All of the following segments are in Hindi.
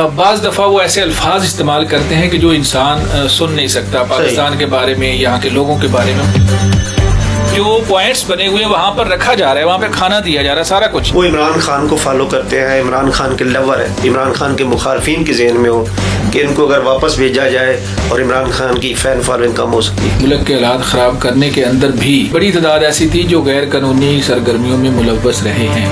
बाज़ दफ़ा वो ऐसे अल्फाज इस्तेमाल करते हैं कि जो इंसान सुन नहीं सकता। पाकिस्तान के बारे में, यहाँ के लोगों के बारे में जो पॉइंट्स बने हुए वहाँ पर रखा जा रहा है, वहाँ पे खाना दिया जा रहा है, सारा कुछ। वो इमरान खान को फॉलो करते हैं, इमरान खान के लवर है, इमरान खान के मुखालफिन के जहन में हो कि इनको अगर वापस भेजा जाए और इमरान खान की फैन फॉलोइंग कम हो सकती है। मुल्क के हालात ख़राब करने के अंदर भी बड़ी तादाद ऐसी थी जो गैर कानूनी सरगर्मियों में मुलव्वस रहे हैं।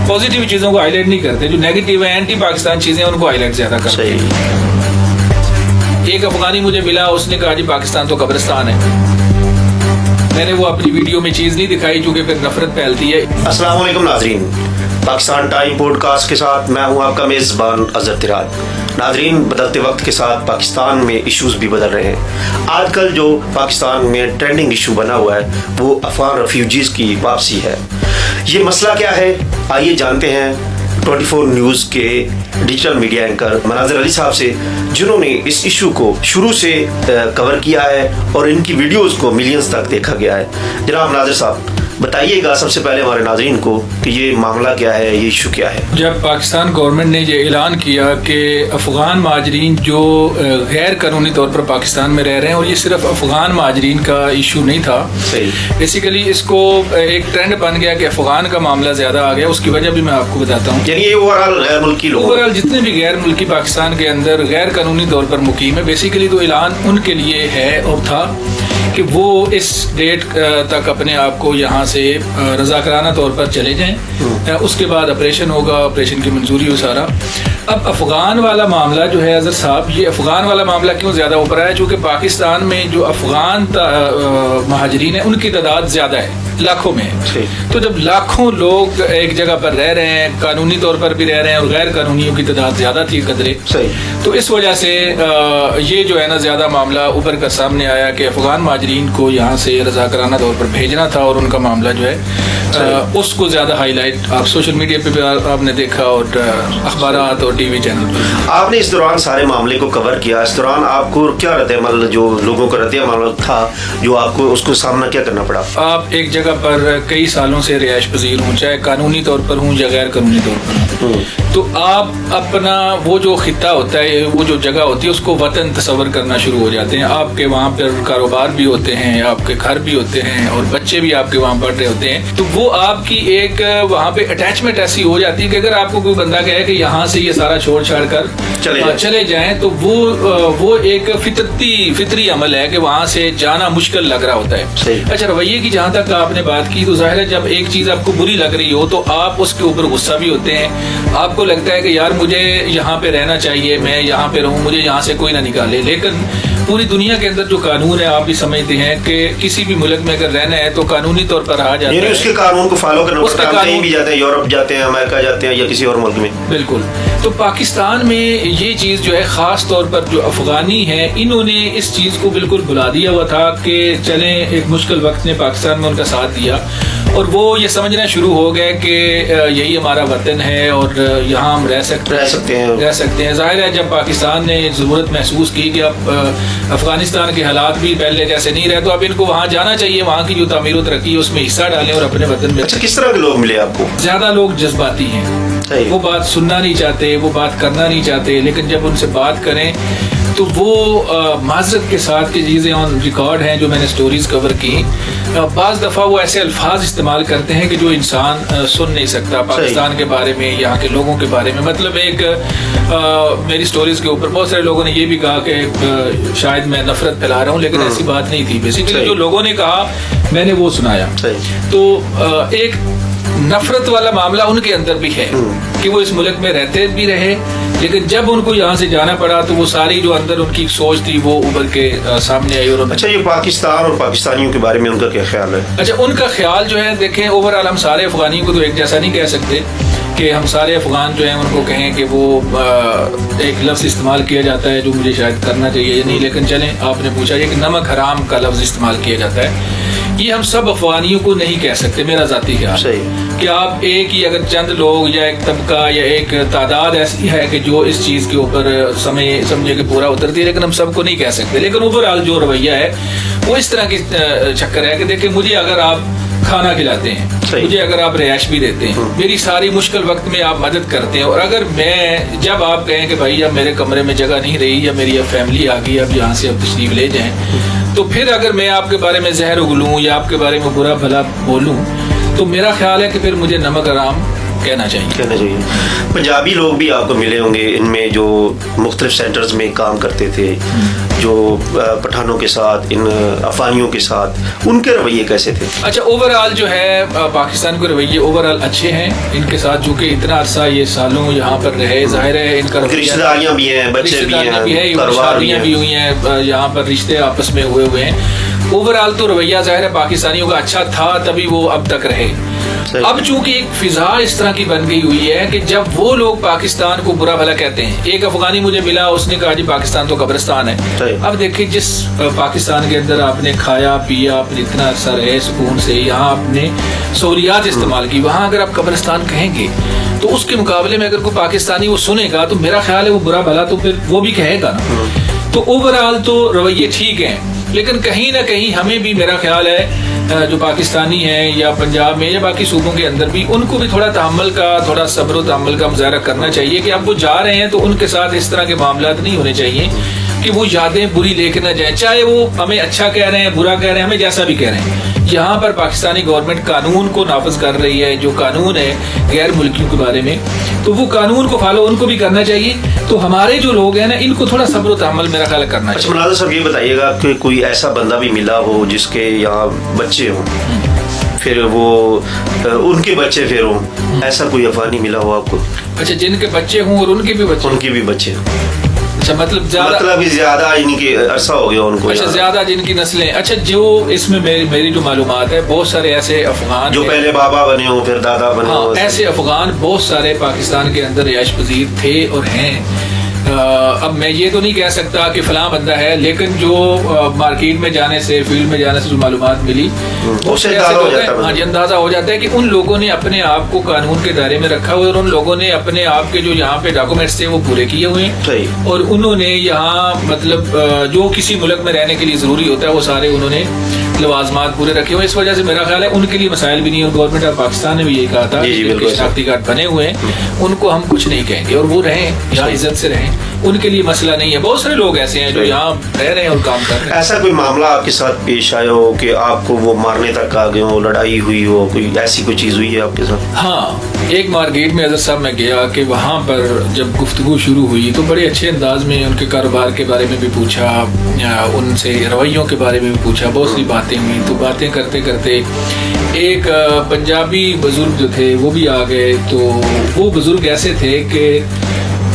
पॉजिटिव चीज़ों को हाईलाइट नहीं करते, जो नेगेटिव है, एंटी पाकिस्तान चीज़ें, उनको हाईलाइट ज़्यादा करते हैं। एक अफगानी मुझे मिला, उसने कहा जी पाकिस्तान तो कब्रिस्तान है। मैंने वो अपनी वीडियो में चीज़ नहीं दिखाई क्योंकि फिर नफरत फैलती है। अस्सलाम वालेकुम नाजरीन, पाकिस्तान टाइम पॉडकास्ट के साथ मैं हूं आपका मेज़बान अजहर तिराद। नाजरीन, बदलते वक्त के साथ पाकिस्तान में इश्यूज भी बदल रहे हैं। आजकल जो पाकिस्तान में ट्रेंडिंग इशू बना हुआ है वो अफगान रेफ्यूजीज की वापसी है। ये मसला क्या है, आइए जानते हैं 24 न्यूज़ के डिजिटल मीडिया एंकर मनाजिर अली साहब से, जिन्होंने इस इशू को शुरू से कवर किया है और इनकी वीडियोस को मिलियंस तक देखा गया है। जनाब मनाजिर साहब, बताइएगा सबसे पहले हमारे नाज़रीन को कि ये मामला क्या है, ये इशू क्या है। जब पाकिस्तान गवर्नमेंट ने ये ऐलान किया कि अफगान महाजरीन जो गैर कानूनी तौर पर पाकिस्तान में रह रहे हैं, और ये सिर्फ अफगान महाजरीन का इशू नहीं था, बेसिकली इसको एक ट्रेंड बन गया कि अफगान का मामला ज्यादा आ गया। उसकी वजह भी मैं आपको बताता हूँ। यानी ये ओवरऑल गैर मुल्की लोग, ओवरऑल जितने भी गैर मुल्की पाकिस्तान के अंदर गैर कानूनी तौर पर मुकीम है, बेसिकली तो ऐलान उनके लिए है और था कि वो इस डेट तक अपने आप को यहाँ से रज़ाकाराना तौर पर चले जाएं। उसके बाद ऑपरेशन होगा, ऑपरेशन की मंजूरी हो सारा। अब अफगान वाला मामला जो है अजहर साहब, ये अफगान वाला मामला क्यों ज़्यादा ऊपर आया? चूँकि पाकिस्तान में जो अफगान महाजरीन है उनकी तादाद ज़्यादा है, लाखों में है। तो जब लाखों लोग एक जगह पर रह रहे हैं, कानूनी तौर पर भी रह रहे हैं, और गैर कानूनियों की तादाद ज़्यादा थी कदरे, तो इस वजह से ये जो है ना ज़्यादा मामला उभर कर सामने आया कि अफगान महाजरीन को यहाँ से रज़ाकाराना तौर पर भेजना था, और उनका मामला जो है उसको ज़्यादा हाईलाइट आप सोशल मीडिया पे भी आपने देखा, और अखबारात और टीवी चैनल। आपने इस दौरान सारे मामले को कवर किया। इस दौरान आपको क्या रद्द-ए-अमल, जो लोगों का रद्द-ए-अमल था, जो आपको उसको सामना क्या करना पड़ा? आप एक जगह पर कई सालों से रिहाइश पजीर हूँ, चाहे कानूनी तौर पर हूँ या गैर कानूनी तौर पर, तो आप अपना वो जो खित्ता होता है, वो जो जगह होती है, उसको वतन तस्वर करना शुरू हो जाते हैं। आपके वहाँ पर कारोबार भी होते हैं, आपके घर भी होते हैं, और बच्चे भी आपके वहाँ पढ़ रहे होते हैं। तो वो आपकी एक वहाँ पे अटैचमेंट ऐसी हो जाती है कि अगर आपको कोई बंदा कहे कि यहाँ से ये सारा छोड़ छाड़ कर चले जाएं, तो वो एक फितरी अमल है कि वहाँ से जाना मुश्किल लग रहा होता है। अच्छा, रवैये की जहाँ तक आपने बात की, तो जाहिर है जब एक चीज़ आपको बुरी लग रही हो तो आप उसके ऊपर गुस्सा भी होते हैं। आपको लगता है कि यार मुझे यहाँ पे रहना चाहिए, मैं यहाँ पे रहूँ, मुझे यहाँ से कोई ना निकाले। लेकिन पूरी दुनिया के अंदर जो कानून है, आप भी समझते हैं कि किसी भी मुल्क में अगर रहना है तो कानूनी तौर पर रहा जाता है, उसके कानून को फॉलो करना पड़ता है। कहीं भी जाते हैं, यूरोप जाते हैं, अमेरिका जाते हैं, या किसी और मुल्क में। बिल्कुल। तो पाकिस्तान में ये चीज़ जो है, ख़ास तौर पर जो अफगानी है, इन्होंने इस चीज़ को बिल्कुल भुला दिया हुआ था कि चलें, एक मुश्किल वक्त ने पाकिस्तान में उनका साथ दिया, और वो ये समझना शुरू हो गए कि यही हमारा वतन है और यहाँ हम रह सकते हैं। जाहिर है जब पाकिस्तान ने ज़रूरत महसूस की कि अब अफगानिस्तान के हालात भी पहले जैसे नहीं रहे, तो अब इनको वहाँ जाना चाहिए, वहाँ की जो तामीर व तरक्की है उसमें हिस्सा डालें और अपने वतन में। अच्छा, किस तरह के लोग मिले आपको? ज़्यादा लोग जज्बाती हैं, वो बात सुनना नहीं चाहते, वो बात करना नहीं चाहते, लेकिन जब उनसे बात करें तो वो माजरत के साथ की चीज़ें ऑन रिकॉर्ड हैं जो मैंने स्टोरीज कवर की। बाज़ दफ़ा वो ऐसे अल्फाज इस्तेमाल करते हैं कि जो इंसान सुन नहीं सकता पाकिस्तान के बारे में, यहाँ के लोगों के बारे में। मतलब एक मेरी स्टोरीज के ऊपर बहुत सारे लोगों ने ये भी कहा कि शायद मैं नफरत फैला रहा हूँ, लेकिन ऐसी बात नहीं थी। बेसिकली जो लोगों ने कहा मैंने वो सुनाया। तो एक नफरत वाला मामला उनके अंदर भी है कि वो इस मुल्क में रहते भी रहे, लेकिन जब उनको यहाँ से जाना पड़ा तो वो सारी जो अंदर उनकी सोच थी वो उभर के सामने आई। और अच्छा, ये पाकिस्तान और पाकिस्तानियों के बारे में उनका क्या ख्याल है? अच्छा, उनका ख्याल जो है, देखें ओवरऑल हम सारे अफगानियों को तो एक जैसा नहीं कह सकते कि हम सारे अफगान जो हैं उनको कहें कि वो एक लफ्ज़ इस्तेमाल किया जाता है जो मुझे शायद करना चाहिए या नहीं, लेकिन चलें, आपने पूछा ये कि नमक हराम का लफ्ज़ इस्तेमाल किया जाता है, ये हम सब अफगानियों को नहीं कह सकते। मेरा ज़ाती ख्याल है कि आप एक ही अगर चंद लोग या एक तबका या एक तादाद ऐसी है कि जो इस चीज़ के ऊपर समझे कि पूरा उतरती है, लेकिन हम सबको नहीं कह सकते। लेकिन ओवरऑल जो रवैया है वो इस तरह की चक्कर है कि देखिए, मुझे अगर आप खाना खिलाते हैं मुझे अगर आप रिहाइश भी देते हैं, मेरी सारी मुश्किल वक्त में आप मदद करते हैं, और अगर मैं जब आप कहें कि भाई अब मेरे कमरे में जगह नहीं रही या मेरी अब फैमिली आ गई, अब यहाँ से अब तशरीफ ले जाएं, तो फिर अगर मैं आपके बारे में जहर उगलूँ या आपके बारे में बुरा भला बोलूँ, तो मेरा ख्याल है कि फिर मुझे नमक हराम कहना चाहिए। पंजाबी लोग भी आपको मिले होंगे इनमें जो मुख्तलिफ सेंटर्स में काम करते थे, जो पठानों के साथ, इन अफगानियों के साथ, उनके रवैये कैसे थे? अच्छा, ओवरऑल जो है पाकिस्तान के रवैये ओवरऑल अच्छे हैं इनके साथ, जो कि इतना अरसा ये सालों यहाँ पर रहे, जाहिर है इनका रिश्तेदारियाँ भी हैं, बच्चे भी हैं, शादियाँ भी हुई हैं, यहाँ पर रिश्ते आपस में हुए हैं। ओवरऑल तो रवैया जाहिर है पाकिस्तानियों का अच्छा था, तभी वो अब तक रहे। अब चूंकि एक फिजा इस तरह की बन गई हुई है कि जब वो लोग पाकिस्तान को बुरा भला कहते हैं, एक अफगानी मुझे मिला, उसने कहा जी पाकिस्तान तो कब्रिस्तान है। अब देखिए, जिस पाकिस्तान के अंदर आपने खाया पिया, आपने इतना अरसा रहे सुकून से, यहाँ आपने सहूलियात इस्तेमाल की, वहाँ अगर आप कब्रिस्तान कहेंगे तो उसके मुकाबले में अगर कोई पाकिस्तानी वो सुनेगा तो मेरा ख्याल है वो बुरा भला तो फिर वो भी कहेगा ना। तो ओवरऑल तो रवैये ठीक हैं, लेकिन कहीं ना कहीं हमें भी, मेरा ख्याल है जो पाकिस्तानी हैं या पंजाब में या बाकी सूबों के अंदर भी, उनको भी थोड़ा तहम्मुल का, थोड़ा सब्र और तहम्मुल का मुजाहरा करना चाहिए कि अब वो जा रहे हैं तो उनके साथ इस तरह के मामलात नहीं होने चाहिए कि वो यादें बुरी लेके ना जाए, चाहे वो हमें अच्छा कह रहे हैं, बुरा कह रहे हैं, हमें जैसा भी कह रहे हैं। यहाँ पर पाकिस्तानी गवर्नमेंट कानून को नाफिज कर रही है, जो कानून है गैर मुल्कियों के बारे में, तो वो कानून को फॉलो उनको भी करना चाहिए। तो हमारे जो लोग हैं ना, इनको थोड़ा सब्र और तहम्मुल मेरा ख्याल करना चाहिए। मनाज़र साहब, ये बताइएगा कि कोई ऐसा बंदा भी मिला हो जिसके यहाँ बच्चे हों, फिर वो उनके बच्चे फिर हों, ऐसा कोई अफगानी मिला हो आपको? अच्छा, जिनके बच्चे हों और उनके भी बच्चे अच्छा, मतलब ज्यादा इनके अरसा हो गया उनको। अच्छा, ज्यादा जिनकी नस्लें। अच्छा, जो इसमें मेरी जो मालूमात है, बहुत सारे ऐसे अफगान जो पहले बाबा बने हो फिर दादा बने हो, ऐसे अफगान बहुत सारे पाकिस्तान के अंदर रिहाइश पजीर थे और हैं। अब मैं ये तो नहीं कह सकता कि फलां बंदा है, लेकिन जो मार्केट में जाने से, फील्ड में जाने से जो मालूमात मिली, उससे अंदाजा हो जाता है कि उन लोगों ने अपने आप को कानून के दायरे में रखा हुआ, और उन लोगों ने अपने आप के जो यहाँ पे डॉक्यूमेंट्स थे वो पूरे किए हुए हैं, और उन्होंने यहाँ मतलब जो किसी मुल्क में रहने के लिए जरूरी होता है वो सारे उन्होंने लवाजमात पूरे रखे हुए। इस वजह से मेरा ख्याल है उनके लिए मसाइल भी नहीं। और गवर्नमेंट ऑफ पाकिस्तान ने भी यही कहा था कि शनाख्ती कार्ड बने हुए हैं, उनको हम कुछ नहीं कहेंगे और वो रहें, यहाँ इज्जत से रहें, उनके लिए मसला नहीं है। बहुत सारे लोग ऐसे हैं जो यहाँ रह रहे हैं और काम कर रहे हैं। ऐसा कोई मामला आपके साथ पेश आया हो कि आपको वो मारने तक आ गए हो, लड़ाई हुई हो, कोई ऐसी कोई चीज हुई है आपके साथ? हाँ, एक मार्केट में अजहर साहब में गया कि वहाँ पर जब गुफ्तगू शुरू हुई तो बड़े अच्छे अंदाज में उनके कारोबार के बारे में भी पूछा, उनसे रवैयों के बारे में भी पूछा, बहुत सी बातें हुई। तो बातें करते करते एक पंजाबी बुजुर्ग जो थे वो भी आ गए। तो वो बुजुर्ग ऐसे थे कि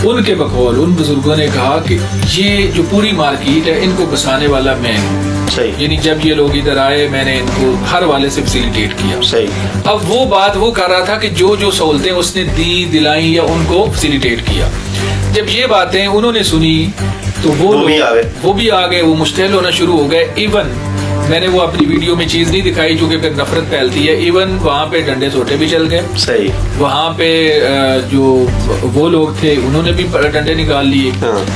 उनके बकौल उन बुजुर्गों ने कहा कि ये जो पूरी मार्केट है इनको बसाने वाला मैं हूँ। यानी जब ये लोग इधर आए मैंने इनको हर वाले से फैसिलिटेट किया। सही। अब वो बात वो कर रहा था कि जो जो सहूलतें उसने दी दिलाई या उनको फैसिलिटेट किया। जब ये बातें उन्होंने सुनी तो वो भी आ गए, वो मुश्तिल होना शुरू हो गए। इवन मैंने वो अपनी वीडियो में चीज नहीं दिखाई क्योंकि फिर नफरत फैलती है। इवन वहाँ पे डंडे सोटे भी चल गए। सही। वहाँ पे जो वो लोग थे उन्होंने भी डंडे निकाल लिए।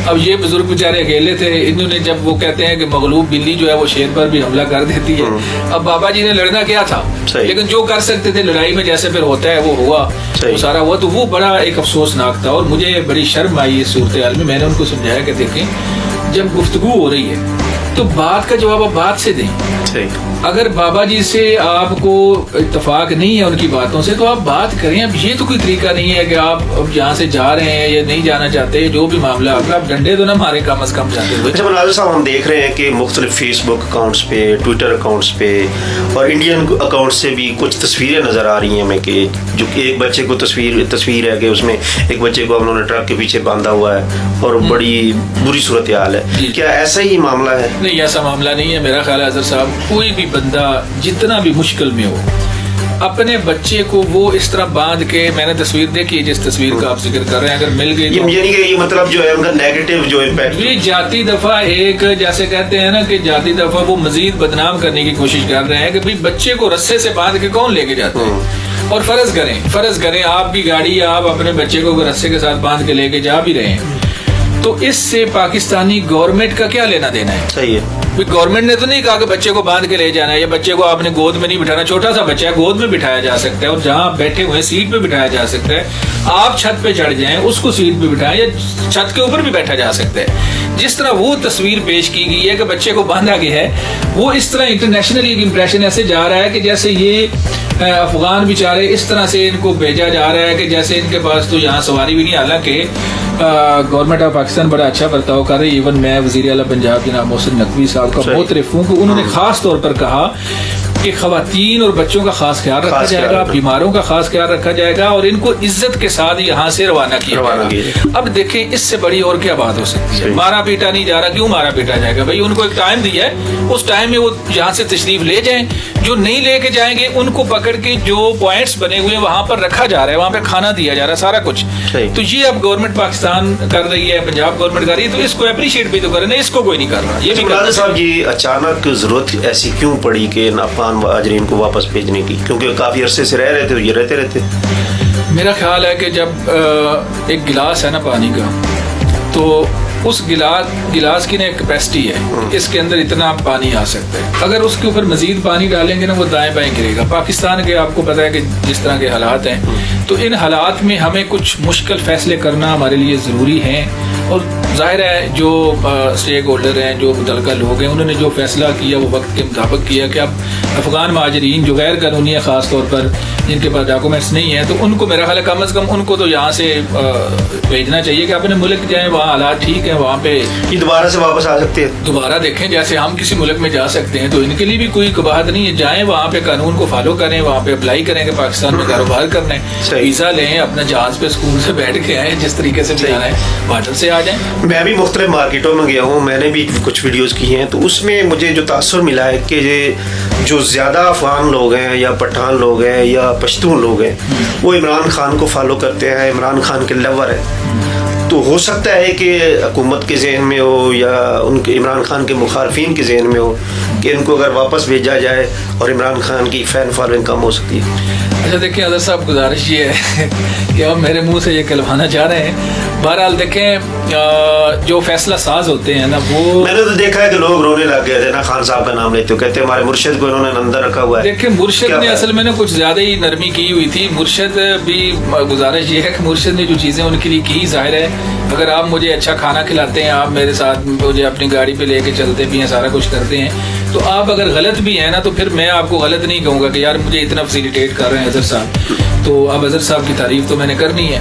अब ये बुजुर्ग बेचारे अकेले थे। इन्होंने जब वो कहते हैं कि मगलूब बिल्ली जो है वो शेर पर भी हमला कर देती है। अब बाबा जी ने लड़ना क्या था, लेकिन जो कर सकते थे लड़ाई में जैसे फिर होता है वो हुआ, वो सारा हुआ। तो वो बड़ा एक अफसोसनाक था और मुझे बड़ी शर्म आई इस सूरत हाल में। मैंने उनको समझाया कि देखें जब गुफ्तगू हो रही है तो बात का जवाब आप बात से दें। अगर बाबा जी से आपको इत्तेफाक नहीं है उनकी बातों से तो आप बात करें। अब ये तो कोई तरीका नहीं है कि आप अब यहाँ से जा रहे हैं या नहीं जाना चाहते, जो भी मामला आपका, आप डंडे तो ना मारे कम अज कम जाते हुए। अच्छा मनाज़र साहब, हम देख रहे हैं कि मुख्तलिफ फेसबुक अकाउंट्स पे, ट्विटर अकाउंट्स पे और इंडियन अकाउंट से भी कुछ तस्वीरें नजर आ रही हैं हमें कि जो एक बच्चे को तस्वीर है कि उसमें एक बच्चे को उन्होंने ट्रक के पीछे बांधा हुआ है और बड़ी बुरी सूरत हाल है। क्या ऐसा ही मामला है? नहीं, ऐसा मामला नहीं है। मेरा ख्याल है अजहर साहब, कोई भी बंदा जितना भी मुश्किल में हो अपने बच्चे को वो इस तरह बांध के, मैंने तस्वीर देखी है जिस तस्वीर का आप जिक्र कर रहे हैं, अगर मिल गई तो ये मतलब जो है उनका नेगेटिव जो इम्पैक्ट, ये जाती दफा एक जैसे कहते हैं ना कि जाती दफा वो मजीद बदनाम करने की कोशिश कर रहे हैं कि भाई बच्चे को रस्से से बांध के कौन लेके जाते हैं। और फर्ज करें आपकी गाड़ी, आप अपने बच्चे को रस्से के साथ बांध के लेके जा भी रहे हैं तो इससे पाकिस्तानी गवर्नमेंट का क्या लेना देना है? सही है। गवर्नमेंट ने तो नहीं कहा कि बच्चे को बांध के ले जाना है या बच्चे को आपने गोद में नहीं बिठाना। छोटा सा बच्चा है, गोद में बिठाया जा सकता है और जहां आप बैठे हुए सीट पे बिठाया जा सकता है। आप छत पे चढ़ जाएं, उसको सीट पे बिठाएं या छत के ऊपर भी बैठा जा सकता है। जिस तरह वो तस्वीर पेश की गई है कि बच्चे को बांधा गया है, वो इस तरह इंटरनेशनली एक इंप्रेशन ऐसे जा रहा है कि जैसे ये अफगान बेचारे इस तरह से इनको भेजा जा रहा है कि जैसे इनके पास तो यहाँ सवारी भी नहीं। हालांकि गवर्नमेंट ऑफ पाकिस्तान बड़ा अच्छा बर्ताव कर रही है। इवन मैं वज़ीर आला पंजाब जनाब मोहसिन नकवी साहब का बहुत तारीफ हूँ कि उन्होंने खास तौर पर कहा कि खवातीन और बच्चों का खास ख्याल रखा जाएगा, बीमारों का खास ख्याल रखा जाएगा और इनको इज्जत के साथ यहाँ से रवाना किया जाएगा। अब देखें, इससे बड़ी और क्या बात हो सकती है? मारा पीटा नहीं जा रहा, क्यों मारा पीटा जाएगा? भाई उनको एक टाइम दिया है, उस टाइम में वो यहाँ से तशरीफ ले जाएं। जो नहीं लेके जाएंगे उनको पकड़ के जो पॉइंट्स बने हुए वहां पर रखा जा रहा है, वहां पे खाना दिया जा रहा है, सारा कुछ। तो ये अब गवर्नमेंट पाकिस्तान कर रही है, पंजाब गवर्नमेंट कर रही है, तो इसको अप्रिशिएट भी तो करें, इसको कोई नहीं कर रहा। ये भी साहब, ये अचानक जरूरत ऐसी क्यों पड़ी कि अफगान मुहाजिरीन को वापस भेजने की? क्योंकि काफी अरसे से रह रहे थे, ये रहते रहते। मेरा ख्याल है कि जब एक गिलास है ना पानी का, तो उस गिलास की ना एक कैपेसिटी है, इसके अंदर इतना पानी आ सकता है। अगर उसके ऊपर मजीद पानी डालेंगे ना, वो दाएं बाएं गिरेगा। पाकिस्तान के आपको पता है कि जिस तरह के हालात हैं, तो इन हालात में हमें कुछ मुश्किल फैसले करना हमारे लिए ज़रूरी है। और जाहिर है जो स्टेक होल्डर हैं, जो मुतल्लिका लोग हैं, उन्होंने जो फैसला किया वो वक्त के मुताबिक किया कि अब अफगान महाजरीन जो गैर कानूनी है, ख़ास तौर पर जिनके पास डॉक्यूमेंट्स नहीं है, तो उनको मेरा ख्याल है कम अज़ कम उनको तो यहाँ से भेजना चाहिए कि अपने मुल्क जाएँ, वहाँ हालात ठीक है, वहाँ पे ये दोबारा से वापस आ सकते हैं। दोबारा देखें, जैसे हम किसी मुल्क में जा सकते हैं, तो इनके लिए भी कोई कबाहत नहीं है। जाएँ वहाँ पे, कानून को फॉलो करें, वहाँ पे अप्लाई करें कि पाकिस्तान में कारोबार करना है, वीज़ा लें, अपना जहाज पे स्कूल से बैठ के आए, जिस तरीके से जाना है बादल से आ जाए। मैं भी मुख्तलिफ मार्केटों में गया हूँ, मैंने भी कुछ वीडियोस की हैं, तो उसमें मुझे जो तासुर मिला है कि जो ज़्यादा अफगान लोग हैं या पठान लोग हैं या पश्तून लोग हैं, वो इमरान खान को फॉलो करते हैं, इमरान खान के लवर है। तो हो सकता है कि हुकूमत के जहन में हो या उनके इमरान खान के मुखालफिन के जहन में हो कि इनको अगर वापस भेजा जाए और इमरान खान की फ़ैन फॉलोइंग कम हो सकती है। अच्छा देखिए अदर साहब, गुजारिश ये है कि आप मेरे मुंह से ये कहलवाना चाह रहे हैं। बहरहाल देखें, जो फैसला साज होते हैं ना, वो मैंने तो देखा है कि लोग रोने लग गए थे ना खान साहब का नाम लेते हो, कहते हमारे मुर्शिद को इन्होंने अंदर रखा हुआ है। देखिए मुर्शिद ने असल में कुछ ज्यादा ही नरमी की हुई थी। मुर्शिद भी, गुजारिश ये है कि मुर्शिद ने जो चीजें उनके लिए की, जाहिर है अगर आप मुझे अच्छा खाना खिलाते हैं, आप मेरे साथ मुझे अपनी गाड़ी पे लेके चलते भी हैं, सारा कुछ करते हैं, तो आप अगर गलत भी हैं ना, तो फिर मैं आपको गलत नहीं कहूँगा कि यार मुझे इतना फैसिलिटेट कर रहे हैं अजहर साहब। तो अब अजहर साहब की तारीफ तो मैंने करनी है।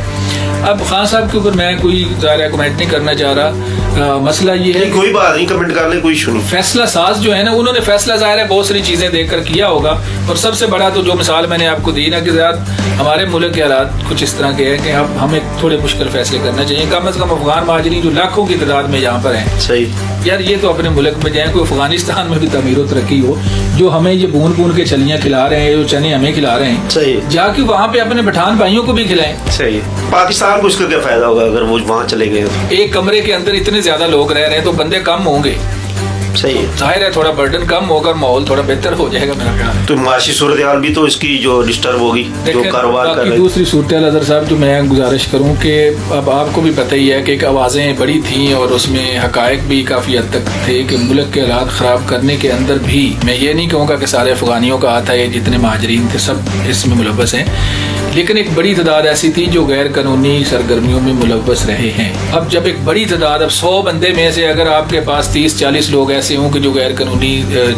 अब खान साहब के ऊपर मैं कोई ज़्यादा कमेंट नहीं करना चाह रहा। मसला ये है, कोई बात नहीं, कमेंट कर ले, कोई इशू नहीं। फैसला साज जो है ना, उन्होंने फैसला ज़ाहिर है बहुत सारी चीज़ें देखकर किया होगा, और सबसे बड़ा तो जो मिसाल मैंने आपको दी ना कि यार हमारे मुल्क के हालात कुछ इस तरह के हैं कि अब हमें थोड़े मुश्किल फैसले करना चाहिए। कम अज़ कम अफगान महाजरीन जो लाखों की तादाद में यहाँ पर हैं, सही यार ये तो अपने मुल्क में जाए, कोई अफगानिस्तान में भी तमीर व तरक्की हो, जो हमें ये बून बून के चलियाँ खिला रहे हैं, जो चने हमें खिला रहे हैं, सही, जाके वहाँ पे अपने पठान भाइयों को भी खिलाएं। सही। पाकिस्तान को उसका क्या फायदा होगा अगर वो वहाँ चले गए? एक कमरे के अंदर इतने ज्यादा लोग रह रहे हैं तो बंदे कम होंगे, सही है, जाहिर है थोड़ा बर्डन कम होकर माहौल थोड़ा बेहतर हो जाएगा मेरा ख्याल है। तो माशी सूरत हाल भी तो इसकी जो डिस्टर्ब होगी, जो कारोबार कर रहे हैं। दूसरी सूरत हाल अदर साहब जो मैं गुजारिश करूं कि अब आपको भी पता ही है कि एक आवाज़ें बड़ी थी और उसमें हकायक भी काफ़ी हद तक थे कि मुल्क के हालात ख़राब करने के अंदर भी, मैं ये नहीं कहूँगा कि सारे अफगानियों का हाथ है, जितने महाजरीन थे सब इसमें मुलव्वस हैं, लेकिन एक बड़ी तादाद ऐसी थी जो गैर कानूनी सरगर्मियों में मुलव्वस रहे हैं। अब जब एक बड़ी तादाद, अब 100 बंदे में से अगर आपके पास 30-40 लोग ऐसे हों कि जो गैर कानूनी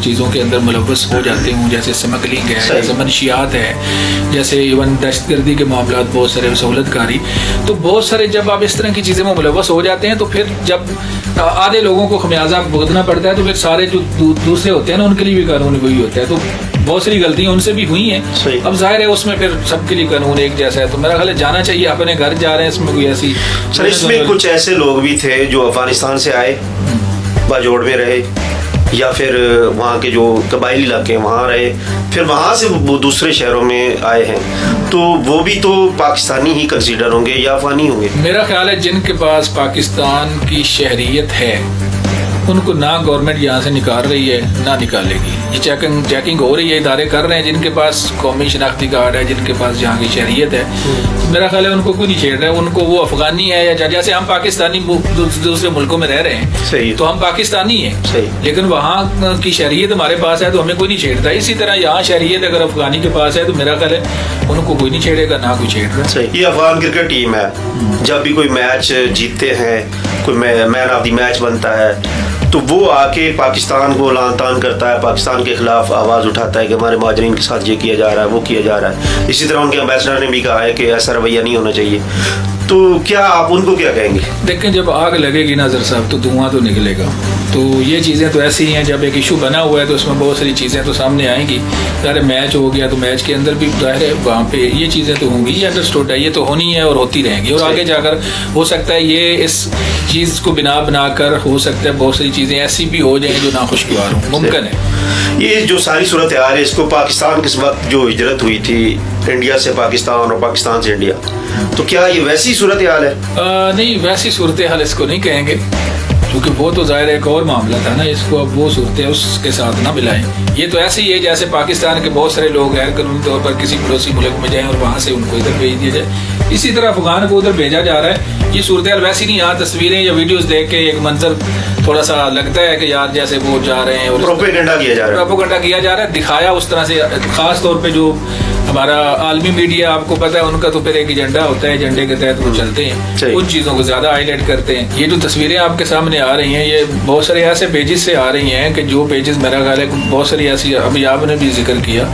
चीज़ों के अंदर मुलव्वस हो जाते हों, जैसे स्मगलिंग है, जैसे मनशियात है, जैसे इवन दहशतगर्दी के मामला, बहुत सारे सहूलतकारी, तो बहुत सारे जब आप इस तरह की चीज़ें में मुलव्वस हो जाते हैं तो फिर जब आधे लोगों को खमियाजा भुगतना पड़ता है तो फिर सारे जो दूसरे होते हैं ना उनके लिए भी कानून वही होता है। तो बहुत सारी गलतियां उनसे भी हुई हैं। अब जाहिर है उसमें फिर सबके लिए कानून एक जैसा है, तो मेरा ख्याल है जाना चाहिए, अपने घर जा रहे हैं, इसमें कोई ऐसी। सर इसमें कुछ ऐसे लोग भी थे जो अफगानिस्तान से आए, बाजोड़ में रहे, या फिर वहाँ के जो कबायली इलाके वहाँ रहे, फिर वहाँ से वो दूसरे शहरों में आए हैं, तो वो भी तो पाकिस्तानी ही कंसीडर होंगे या अफगानी होंगे? मेरा ख्याल है जिनके पास पाकिस्तान की शहरियत है उनको ना गवर्नमेंट यहाँ से निकाल रही है ना निकालेगी। ये चेकिंग हो रही है, इदारे कर रहे हैं जिनके पास कौमी शनाख्ती कार्ड है, जिनके पास जहाँ की शहरियत है, तो मेरा ख्याल है उनको कोई नहीं छेड़ रहा है। उनको वो अफगानी है या जैसे हम पाकिस्तानी दूसरे मुल्कों में रह रहे हैं, सही, तो हम पाकिस्तानी हैं, सही, लेकिन वहाँ की शहरियत हमारे पास है तो हमें कोई नहीं छेड़ता। इसी तरह यहाँ शहरियत अगर अफगानी के पास है तो मेरा ख्याल है उनको कोई नहीं छेड़ेगा, ना कोई छेड़ रहा। सही। ये अफगान क्रिकेट टीम है, जब भी कोई मैच जीतते हैं, कोई मैन ऑफ द मैच बनता है, तो वो आके पाकिस्तान को लान तान करता है, पाकिस्तान के खिलाफ आवाज़ उठाता है कि हमारे माजरीन के साथ ये किया जा रहा है, वो किया जा रहा है। इसी तरह उनके एम्बेसडर ने भी कहा है कि ऐसा रवैया नहीं होना चाहिए। तो क्या आप उनको क्या कहेंगे? देखें, जब आग लगेगी ना ज़र साहब तो धुआं तो निकलेगा। तो ये चीज़ें तो ऐसी ही हैं, जब एक इशू बना हुआ है तो उसमें बहुत सारी चीज़ें तो सामने आएंगी। अगर मैच हो गया तो मैच के अंदर भी जाहिर है वहाँ पे ये चीज़ें तो होंगी, ये अंडरस्टूड है, ये तो होनी है और होती रहेंगी। और आगे जाकर हो सकता है ये इस चीज़ को बनाकर हो सकता है बहुत सारी चीज़ें ऐसी भी हो जाएं जो नाखुशगवार हों, मुमकिन है। ये जो सारी सूरत हाल है, इसको पाकिस्तान किस वक्त जो हिजरत हुई थी इंडिया से पाकिस्तान और पाकिस्तान से इंडिया, तो क्या ये वैसी सूरत हाल है? नहीं, वैसी सूरत हाल इसको नहीं कहेंगे, क्योंकि वो तो ज़ाहिर एक और मामला था ना, इसको अब वो सूरत उसके साथ ना मिलाएं। ये तो ऐसे ही है जैसे पाकिस्तान के बहुत सारे लोग गैर कानूनी तौर पर किसी पड़ोसी मुल्क में जाएं और वहाँ से उनको इधर भेज दिया जाए, इसी तरह अफगान को उधर भेजा जा रहा है। ये सूरत हाल वैसी नहीं, यहाँ तस्वीरें या वीडियोस देख के एक मंजर थोड़ा सा लगता है कि यार जैसे वो जा रहे हैं और प्रोपेगेंडा किया जा रहा है, दिखाया उस तरह से। खास तौर पे जो हमारा आलमी मीडिया, आपको पता है उनका तो फिर एक एजेंडा होता है, एजेंडे के तहत वो चलते हैं, उन चीज़ों को ज़्यादा हाईलाइट करते हैं। ये जो तस्वीरें आपके सामने आ रही हैं, ये बहुत सारे ऐसे पेजेस से आ रही हैं कि जो पेजेस मेरा ख्याल है बहुत सारी ऐसी, अभी आपने भी जिक्र किया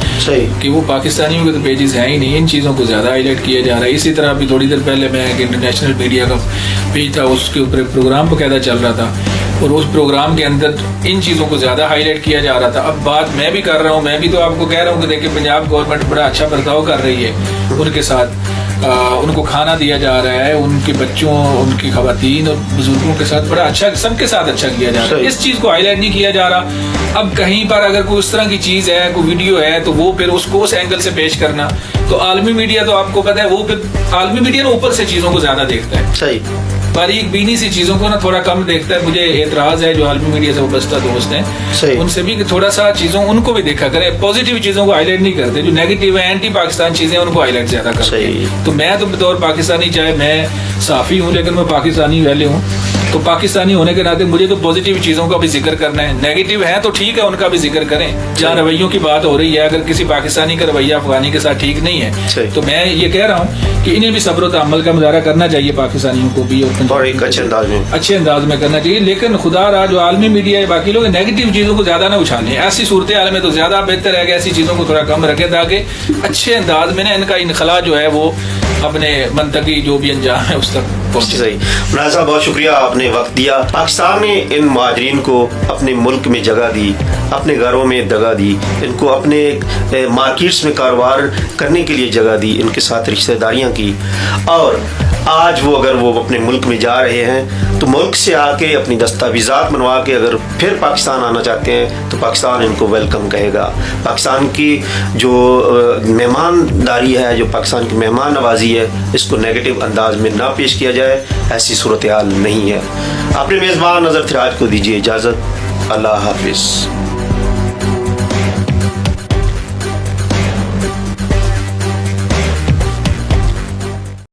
कि वो पाकिस्तानियों के तो पेजेस हैं ही नहीं, इन चीज़ों को ज़्यादा हाईलाइट किया जा रहा है। इसी तरह अभी थोड़ी देर पहले मैं एक इंटरनेशनल मीडिया का पेज था, उसके ऊपर एक प्रोग्राम बकायदा चल रहा था और उस प्रोग्राम के अंदर इन चीज़ों को ज़्यादा हाईलाइट किया जा रहा था। अब बात मैं भी कर रहा हूँ, मैं भी तो आपको कह रहा हूँ कि देखिए पंजाब गवर्नमेंट बड़ा अच्छा बर्ताव कर रही है उनके साथ, उनको खाना दिया जा रहा है, उनके बच्चों, उनकी खवातीन और बुजुर्गों के साथ बड़ा अच्छा, सबके साथ अच्छा किया जा रहा है। इस चीज़ को हाईलाइट नहीं किया जा रहा। अब कहीं पर अगर कोई उस तरह की चीज़ है, कोई वीडियो है, तो वो फिर उसको उस एंगल से पेश करना, तो आलमी मीडिया तो आपको पता है वो फिर आलमी मीडिया ना ऊपर से चीज़ों को ज़्यादा देखता है, सही, बारीक बीनी सी चीज़ों को ना थोड़ा कम देखता है। मुझे एतराज़ है जो आलमी मीडिया से वाबस्ता दोस्त हैं, उनसे भी थोड़ा सा चीज़ों उनको भी देखा करें, पॉजिटिव चीज़ों को हाईलाइट नहीं करते, जो नेगेटिव है एंटी पाकिस्तान चीज़ें उनको हाईलाइट ज़्यादा करते हैं। तो मैं तो बतौर पाकिस्तानी, चाहे मैं साफ़ी हूँ लेकिन मैं पाकिस्तानी वाले हूँ, तो पाकिस्तानी होने के नाते मुझे तो पॉजिटिव चीज़ों का भी जिक्र करना है, नेगेटिव है तो ठीक है उनका भी जिक्र करें। जहाँ रवैयों की बात हो रही है, अगर किसी पाकिस्तानी का रवैया अफगानी के साथ ठीक नहीं है तो मैं ये कह रहा हूँ कि इन्हें भी सब्र व तहम्मुल का मुजाहरा करना चाहिए, पाकिस्तानियों को भी, और एक अच्छे अंदाज में करना चाहिए। लेकिन खुदा रहा जो आलमी मीडिया है, बाकी लोग नेगेटिव चीज़ों को ज़्यादा ना उछालें। ऐसी सूरत हाल में तो ज़्यादा बेहतर है कि ऐसी चीज़ों को थोड़ा कम रखें, ताकि अच्छे अंदाज में ना इनका इनखला जो है वो अपने मंतकी जो भी अंजाम है उस तक पहुंचे। सही। मुनाज़ साहब, बहुत शुक्रिया, आपने वक्त दिया। पाकिस्तान ने इन महाजरीन को अपने मुल्क में जगह दी, अपने घरों में जगह दी, इनको अपने मार्केट्स में कारोबार करने के लिए जगह दी, इनके साथ रिश्तेदारियां की, और आज वो अगर वो अपने मुल्क में जा रहे हैं तो मुल्क से आके अपनी दस्तावेज़ात बनवा के अगर फिर पाकिस्तान आना चाहते हैं तो पाकिस्तान इनको वेलकम कहेगा। पाकिस्तान की जो मेहमानदारी है, जो पाकिस्तान की मेहमान नवाजी है, इसको नेगेटिव अंदाज में ना पेश किया जाए, ऐसी सूरत हाल नहीं है। अपने मेज़बान नज़र थिराज को दीजिए इजाज़त। अल्लाह हाफिज़।